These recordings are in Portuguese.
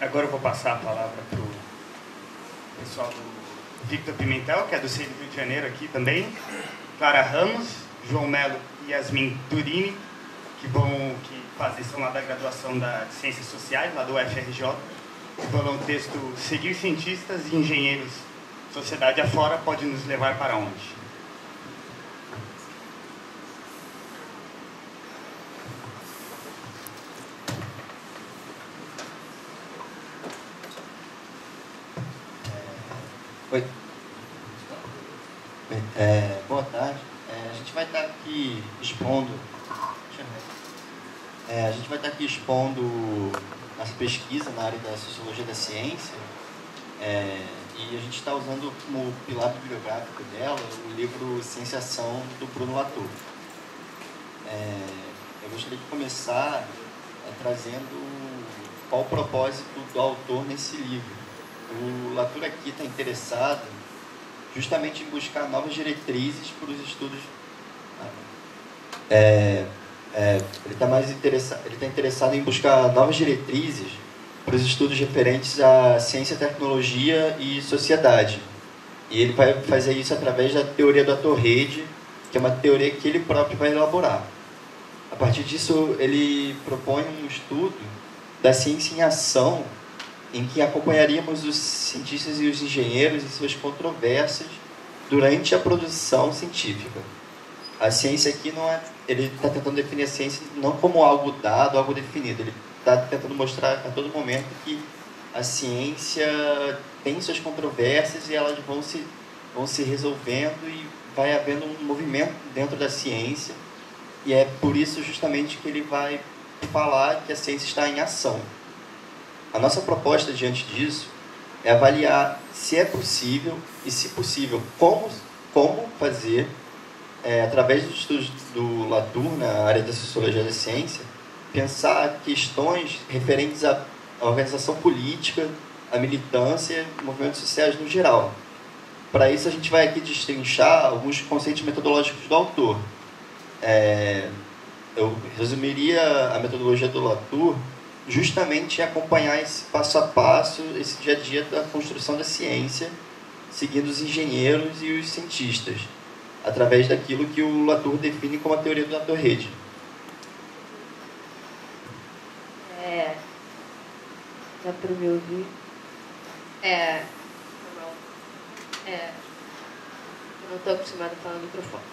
Agora eu vou passar a palavra para o pessoal do Victor Pimentel, que é do CEI do Rio de Janeiro aqui também, Clara Ramos, João Melo e Yasmin Turini, que são lá da graduação de Ciências Sociais, lá do UFRJ, que vão ler o texto Seguir Cientistas e Engenheiros, Sociedade Afora pode nos levar para onde? Oi. Boa tarde. A gente vai estar aqui expondo. A gente vai estar aqui expondo nossa pesquisa na área da sociologia da ciência. E a gente está usando como pilar bibliográfico dela o livro Cienciação, do Bruno Latour. Eu gostaria de começar trazendo qual o propósito do autor nesse livro. O Latour aqui está interessado justamente em buscar novas diretrizes para os estudos. Ele está interessado em buscar novas diretrizes para os estudos referentes à ciência, tecnologia e sociedade. E ele vai fazer isso através da teoria do ator-rede, que é uma teoria que ele próprio vai elaborar. A partir disso, ele propõe um estudo da ciência em ação, em que acompanharíamos os cientistas e os engenheiros em suas controvérsias durante a produção científica. A ciência aqui ele está tentando definir a ciência não como algo dado, algo definido. Ele está tentando mostrar a todo momento que a ciência tem suas controvérsias e elas vão se resolvendo e vai havendo um movimento dentro da ciência. E é por isso justamente que ele vai falar que a ciência está em ação. A nossa proposta diante disso é avaliar se é possível e, se possível, como fazer, através dos estudos do Latour na área da sociologia da ciência, pensar questões referentes à organização política, à militância e movimentos sociais no geral. Para isso, a gente vai aqui destrinchar alguns conceitos metodológicos do autor. Eu resumiria a metodologia do Latour justamente acompanhar esse passo a passo, esse dia a dia da construção da ciência, seguindo os engenheiros e os cientistas, através daquilo que o Latour define como a teoria do ator-rede. Dá para me ouvir? Eu não estou acostumada a falar no microfone.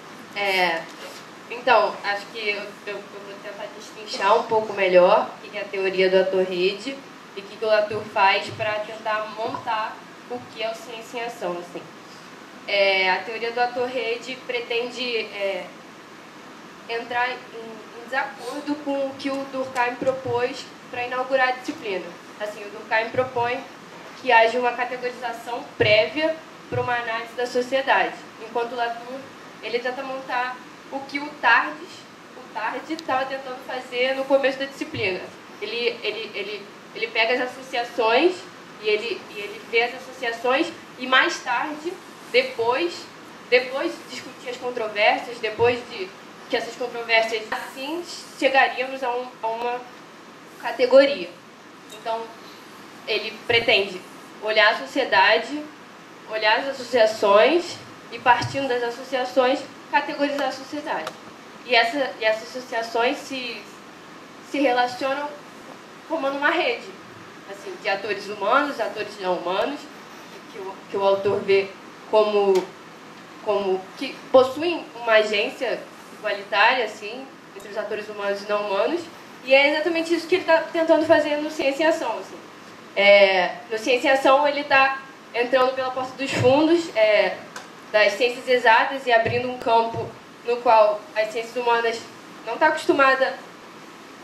Então, acho que eu vou tentar destrinchar um pouco melhor o que é a teoria do ator-rede e o que o Latour faz para tentar montar o que é o ciência em ação. Assim. A teoria do ator-rede pretende entrar em desacordo com o que o Durkheim propôs para inaugurar a disciplina. Assim, o Durkheim propõe que haja uma categorização prévia para uma análise da sociedade, enquanto o Latour ele tenta montar o que o Tarde estava tentando fazer no começo da disciplina. Ele pega as associações e ele vê as associações e mais tarde, depois de discutir as controvérsias, depois de que essas controvérsias, assim chegaríamos a uma categoria. Então, ele pretende olhar a sociedade, olhar as associações e, partindo das associações, categorizar a sociedade. E essas associações se relacionam como numa rede, assim, de atores humanos, atores não humanos, que o autor vê como que possuem uma agência igualitária, assim, entre os atores humanos e não humanos. E é exatamente isso que ele está tentando fazer no Ciência em Ação. Assim. No Ciência em Ação, ele está entrando pela porta dos fundos, das ciências exatas e abrindo um campo no qual as ciências humanas não estão acostumadas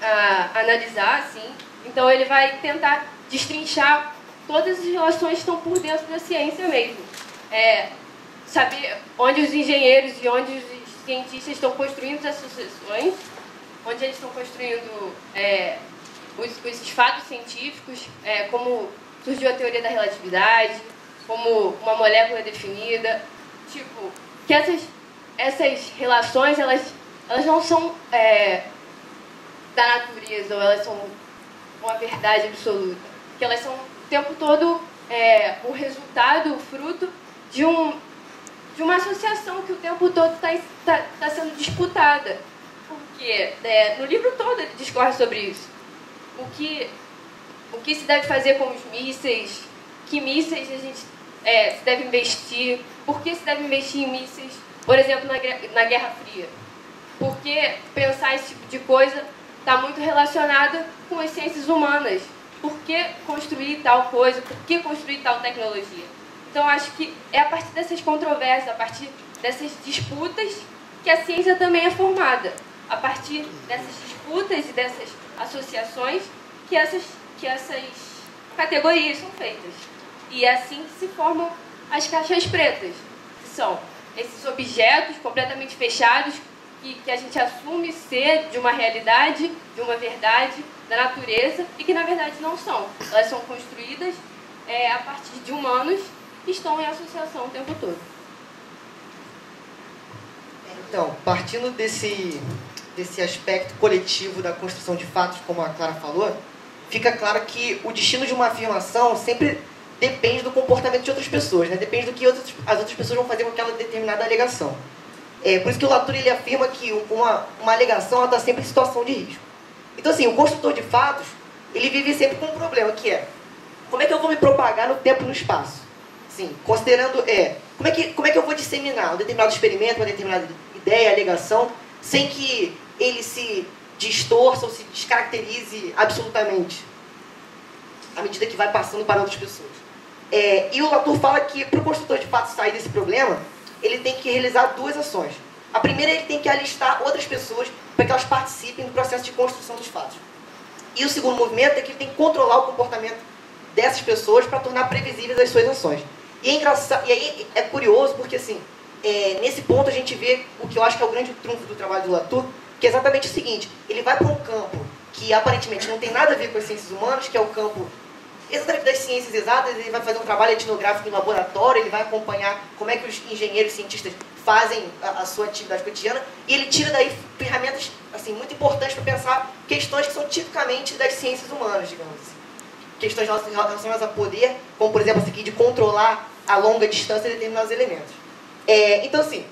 a analisar, assim. Então ele vai tentar destrinchar todas as relações que estão por dentro da ciência mesmo. Saber onde os engenheiros e onde os cientistas estão construindo as associações, onde eles estão construindo os fatos científicos, como surgiu a teoria da relatividade, como uma molécula definida. Tipo, que essas relações, elas não são da natureza, ou elas são uma verdade absoluta. que elas são o tempo todo o resultado, o fruto de uma associação que o tempo todo está sendo disputada. Porque no livro todo ele discorre sobre isso. O que se deve fazer com os mísseis, que mísseis a gente se deve investir, por que se deve investir em mísseis, por exemplo, na Guerra Fria. Porque pensar esse tipo de coisa está muito relacionada com as ciências humanas. Por que construir tal coisa? Por que construir tal tecnologia? Então, acho que é a partir dessas controvérsias, a partir dessas disputas, que a ciência também é formada. A partir dessas disputas e dessas associações que essas categorias são feitas. E é assim que se formam as caixas pretas, que são esses objetos completamente fechados que a gente assume ser de uma realidade, de uma verdade, da natureza, e que na verdade não são. Elas são construídas a partir de humanos que estão em associação o tempo todo. Então, partindo desse aspecto coletivo da construção de fatos, como a Clara falou, fica claro que o destino de uma afirmação sempre depende do comportamento de outras pessoas, né? Depende do que as outras pessoas vão fazer com aquela determinada alegação. Por isso que o Latour ele afirma que uma alegação está sempre em situação de risco. Então, assim, o construtor de fatos, ele vive sempre com um problema, que é: como é que eu vou me propagar no tempo e no espaço? Sim, considerando, como é que eu vou disseminar um determinado experimento, uma determinada ideia, alegação, sem que ele se distorça ou se descaracterize absolutamente, à medida que vai passando para outras pessoas. E o Latour fala que, para o construtor de fatos sair desse problema, ele tem que realizar duas ações. A primeira, ele tem que alistar outras pessoas para que elas participem do processo de construção dos fatos. E o segundo movimento é que ele tem que controlar o comportamento dessas pessoas para tornar previsíveis as suas ações. E aí é curioso porque, assim, nesse ponto a gente vê o que eu acho que é o grande trunfo do trabalho do Latour, que é exatamente o seguinte: ele vai para um campo que aparentemente não tem nada a ver com as ciências humanas, que é o campo exatamente das ciências exatas. Ele vai fazer um trabalho etnográfico em laboratório, ele vai acompanhar como é que os engenheiros e cientistas fazem a sua atividade cotidiana, e ele tira daí ferramentas assim, muito importantes para pensar questões que são tipicamente das ciências humanas, digamos assim. Questões relacionadas a poder, como por exemplo essa aqui de controlar a longa distância de determinados elementos. Então, assim,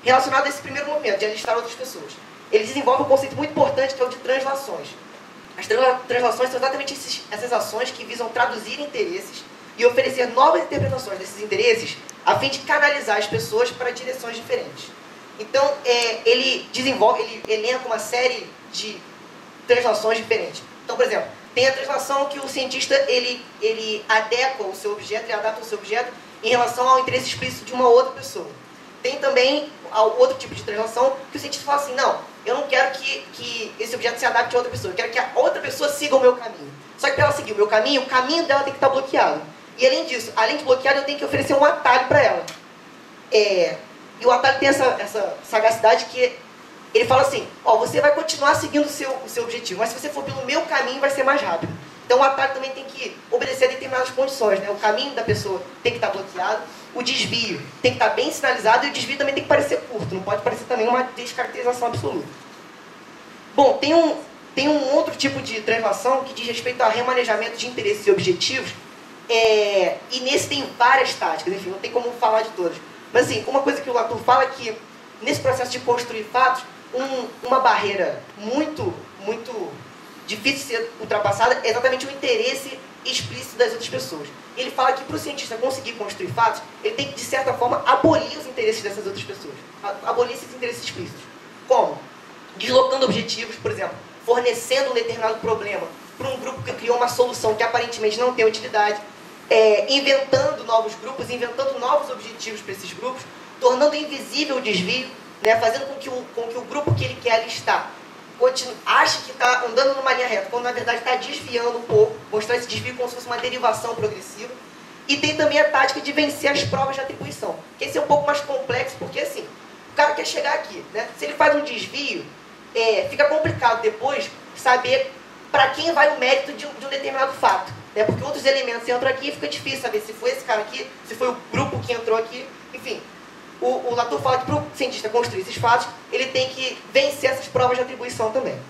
relacionado a esse primeiro movimento, de alistar outras pessoas, ele desenvolve um conceito muito importante que é o de translações. As translações são exatamente essas ações que visam traduzir interesses e oferecer novas interpretações desses interesses a fim de canalizar as pessoas para direções diferentes. Então, ele elenca uma série de translações diferentes. Então, por exemplo, tem a translação que o cientista ele adequa o seu objeto, ele adapta o seu objeto em relação ao interesse explícito de uma outra pessoa. Tem também outro tipo de translação que o cientista fala assim: não, eu não quero que esse objeto se adapte a outra pessoa, eu quero que a outra pessoa siga o meu caminho. Só que para ela seguir o meu caminho, o caminho dela tem que estar bloqueado. E além disso, além de bloqueado, eu tenho que oferecer um atalho para ela. E o atalho tem essa sagacidade que ele fala assim: ó, você vai continuar seguindo o seu objetivo, mas se você for pelo meu caminho, vai ser mais rápido. Então o atalho também tem que obedecer a determinadas condições, né? O caminho da pessoa tem que estar bloqueado, o desvio tem que estar bem sinalizado e o desvio também tem que parecer curto, não pode parecer também uma descaracterização absoluta. Bom, tem um outro tipo de translação que diz respeito ao remanejamento de interesses e objetivos, e nesse tem várias táticas, enfim, não tem como falar de todas. Mas assim, uma coisa que o Latour fala é que nesse processo de construir fatos, uma barreira muito difícil de ser ultrapassada é exatamente o interesse explícito das outras pessoas. Ele fala que para o cientista conseguir construir fatos, ele tem que, de certa forma, abolir os interesses dessas outras pessoas. Abolir esses interesses explícitos. Como? Deslocando objetivos, por exemplo, fornecendo um determinado problema para um grupo que criou uma solução que aparentemente não tem utilidade, inventando novos grupos, inventando novos objetivos para esses grupos, tornando invisível o desvio, né, fazendo com que o grupo que ele quer alistar ache que está andando numa linha reta, quando na verdade está desviando um pouco, mostrar esse desvio como se fosse uma derivação progressiva. E tem também a tática de vencer as provas de atribuição, que esse é um pouco mais complexo, porque assim, o cara quer chegar aqui, né? Se ele faz um desvio, fica complicado depois saber para quem vai o mérito de um determinado fato, né? Porque outros elementos entram aqui e fica difícil saber se foi esse cara aqui, se foi o grupo que entrou aqui, enfim. O Latour fala que para o cientista construir esses fatos, ele tem que vencer essas provas de atribuição também.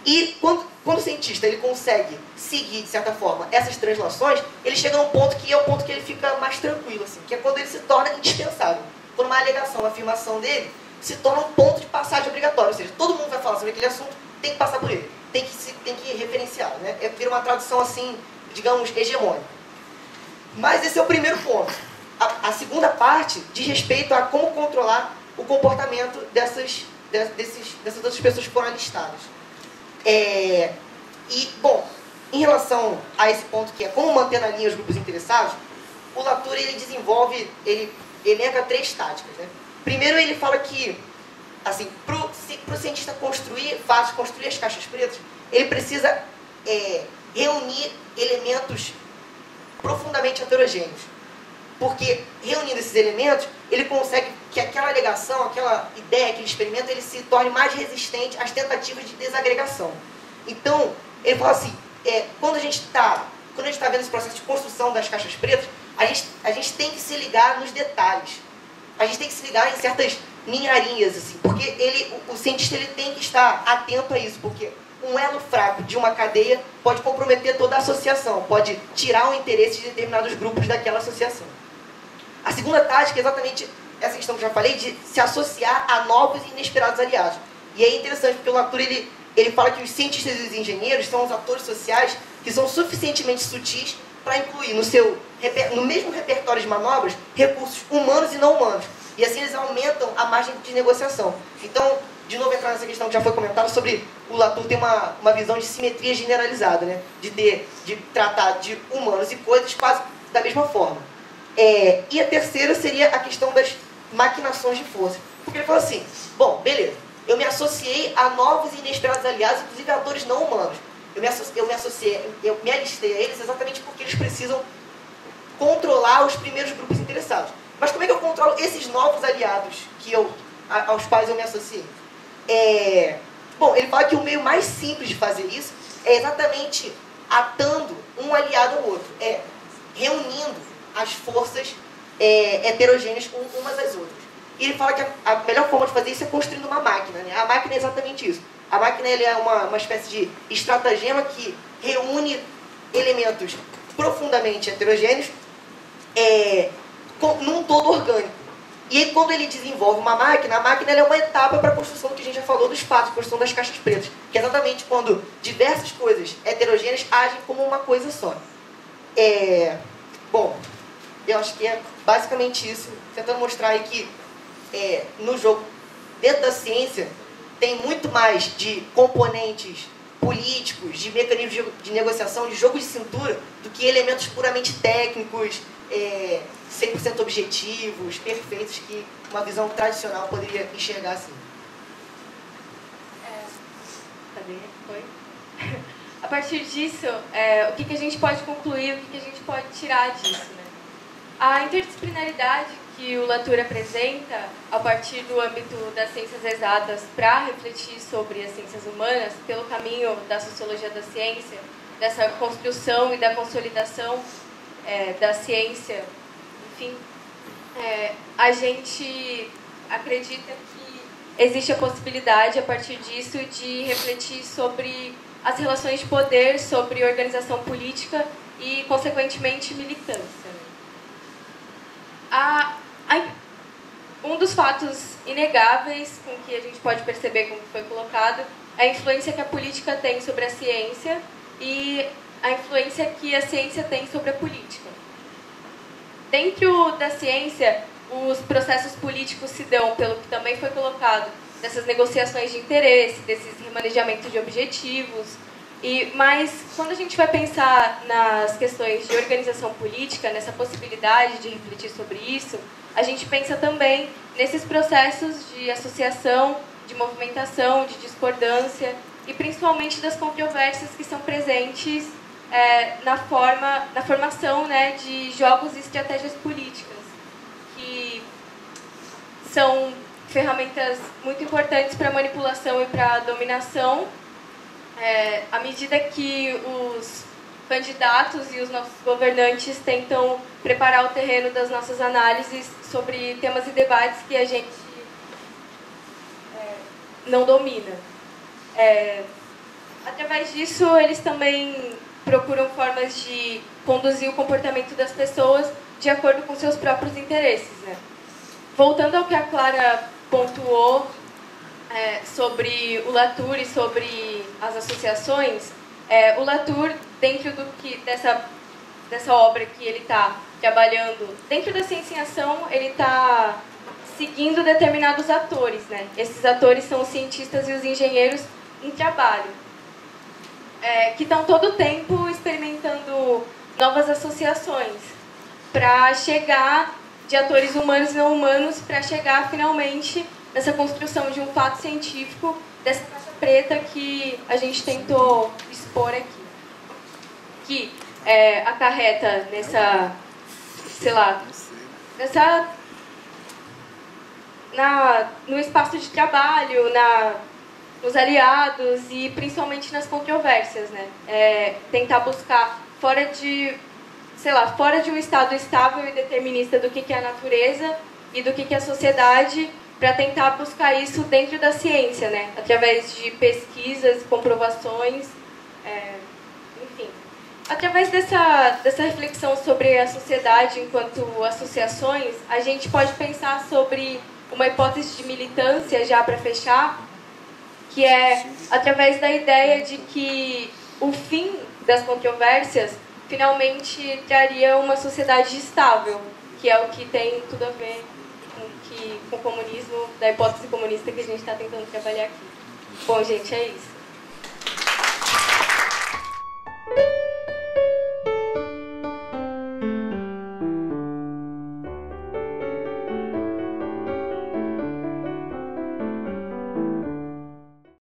E quando quando o cientista ele consegue seguir, de certa forma, essas translações, ele chega num ponto que é o ponto que ele fica mais tranquilo, assim, que é quando ele se torna indispensável. Quando uma alegação, uma afirmação dele se torna um ponto de passagem obrigatório, ou seja, todo mundo vai falar sobre aquele assunto, tem que passar por ele, tem que referenciar, né? Vira uma tradução assim, digamos, hegemônica. Mas esse é o primeiro ponto. A segunda parte diz respeito a como controlar o comportamento dessas outras pessoas que foram listadas. Bom, em relação a esse ponto que é como manter na linha os grupos interessados, o Latour ele desenvolve, ele elenca 3 táticas, né? Primeiro ele fala que, assim, para o cientista construir fatos, construir as caixas pretas, ele precisa reunir elementos profundamente heterogêneos. Porque, reunindo esses elementos, ele consegue que aquela alegação, aquela ideia, aquele experimento, ele se torne mais resistente às tentativas de desagregação. Então, ele fala assim, quando a gente está vendo esse processo de construção das caixas pretas, a gente tem que se ligar nos detalhes. A gente tem que se ligar em certas ninharinhas, assim, porque o cientista ele tem que estar atento a isso, porque um elo fraco de uma cadeia pode comprometer toda a associação, pode tirar o interesse de determinados grupos daquela associação. A segunda tática é exatamente essa questão que eu já falei, de se associar a novos e inesperados aliados. E é interessante porque o Latour ele fala que os cientistas e os engenheiros são os atores sociais que são suficientemente sutis para incluir no mesmo repertório de manobras recursos humanos e não humanos. E assim eles aumentam a margem de negociação. Então, de novo, entrar nessa questão que já foi comentada sobre o Latour ter uma visão de simetria generalizada, né? De tratar de humanos e coisas quase da mesma forma. E a terceira seria a questão das maquinações de força. Porque ele fala assim, bom, beleza, eu me associei a novos e inesperados aliados, inclusive a atores não humanos. Eu me alistei a eles exatamente porque eles precisam controlar os primeiros grupos interessados. Mas como é que eu controlo esses novos aliados aos quais eu me associei? Bom, ele fala que o meio mais simples de fazer isso é exatamente atando um aliado ao outro, reunindo as forças heterogêneas umas às outras. E ele fala que a melhor forma de fazer isso é construindo uma máquina, né? A máquina é exatamente isso. A máquina ele é uma espécie de estratagema que reúne elementos profundamente heterogêneos num todo orgânico. E aí, quando ele desenvolve uma máquina, a máquina ela é uma etapa para a construção do que a gente já falou dos fatos, construção das caixas pretas, que é exatamente quando diversas coisas heterogêneas agem como uma coisa só. Bom, eu acho que é basicamente isso, tentando mostrar aí que no jogo, dentro da ciência, tem muito mais de componentes políticos, de mecanismos de negociação, de jogo de cintura, do que elementos puramente técnicos, 100% objetivos, perfeitos, que uma visão tradicional poderia enxergar assim. Cadê? Foi? A partir disso, o que a gente pode concluir, o que a gente pode tirar disso, né? A interdisciplinaridade que o Latour apresenta, a partir do âmbito das ciências exatas, para refletir sobre as ciências humanas, pelo caminho da sociologia da ciência, dessa construção e da consolidação da ciência, enfim, a gente acredita que existe a possibilidade, a partir disso, de refletir sobre as relações de poder, sobre organização política e, consequentemente, militância. Um dos fatos inegáveis com que a gente pode perceber, como foi colocado, é a influência que a política tem sobre a ciência e a influência que a ciência tem sobre a política. Dentro da ciência, os processos políticos se dão, pelo que também foi colocado, dessas negociações de interesse, desses remanejamentos de objetivos. Mas quando a gente vai pensar nas questões de organização política, nessa possibilidade de refletir sobre isso, a gente pensa também nesses processos de associação, de movimentação, de discordância e principalmente das controvérsias que são presentes na formação, né, de jogos e estratégias políticas, que são ferramentas muito importantes para a manipulação e para a dominação, à medida que os candidatos e os nossos governantes tentam preparar o terreno das nossas análises sobre temas e debates que a gente não domina. através disso, eles também procuram formas de conduzir o comportamento das pessoas de acordo com seus próprios interesses, né? Voltando ao que a Clara pontuou sobre o Latour e sobre as associações, o Latour, dentro dessa obra que ele está trabalhando, dentro da ciência em ação, ele está seguindo determinados atores, né? Esses atores são os cientistas e os engenheiros em trabalho, que estão todo o tempo experimentando novas associações para chegar, de atores humanos e não humanos, para chegar finalmente nessa construção de um fato científico, dessa caixa preta que a gente tentou expor aqui. Que acarreta nessa, sei lá, no espaço de trabalho, nos aliados e principalmente nas controvérsias, né? Tentar buscar fora de um estado estável e determinista do que é a natureza e do que é a sociedade, para tentar buscar isso dentro da ciência, né? Através de pesquisas, comprovações, enfim. Através dessa reflexão sobre a sociedade enquanto associações, a gente pode pensar sobre uma hipótese de militância, já para fechar, que é através da ideia de que o fim das controvérsias finalmente traria uma sociedade estável, que é o que tem tudo a ver com o comunismo, da hipótese comunista que a gente está tentando trabalhar aqui. Bom, gente, é isso.